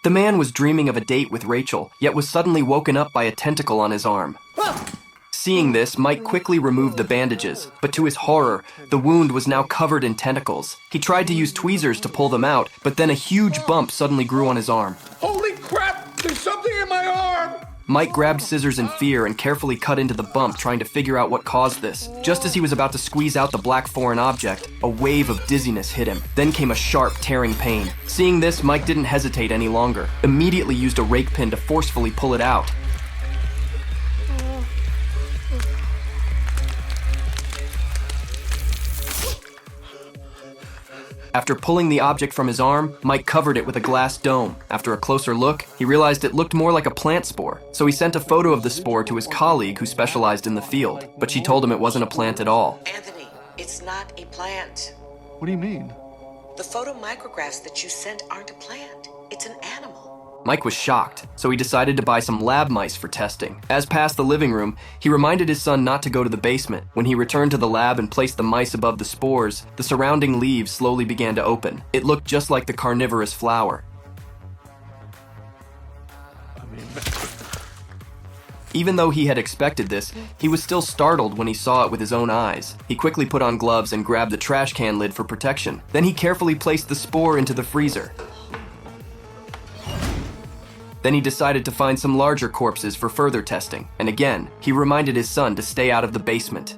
The man was dreaming of a date with Rachel, yet was suddenly woken up by a tentacle on his arm. Seeing this, Mike quickly removed the bandages, but to his horror, the wound was now covered in tentacles. He tried to use tweezers to pull them out, but then a huge bump suddenly grew on his arm. Holy crap! There's something in my arm! Mike grabbed scissors in fear and carefully cut into the bump, trying to figure out what caused this. Just as he was about to squeeze out the black foreign object, a wave of dizziness hit him. Then came a sharp, tearing pain. Seeing this, Mike didn't hesitate any longer. Immediately used a rake pin to forcefully pull it out. After pulling the object from his arm, Mike covered it with a glass dome. After a closer look, he realized it looked more like a plant spore, so he sent a photo of the spore to his colleague who specialized in the field, but she told him it wasn't a plant at all. Anthony, it's not a plant. What do you mean? The photomicrographs that you sent aren't a plant. It's an animal. Mike was shocked, so he decided to buy some lab mice for testing. As past the living room, he reminded his son not to go to the basement. When he returned to the lab and placed the mice above the spores, the surrounding leaves slowly began to open. It looked just like the carnivorous flower. Even though he had expected this, he was still startled when he saw it with his own eyes. He quickly put on gloves and grabbed the trash can lid for protection. Then he carefully placed the spore into the freezer. Then he decided to find some larger corpses for further testing, and again, he reminded his son to stay out of the basement.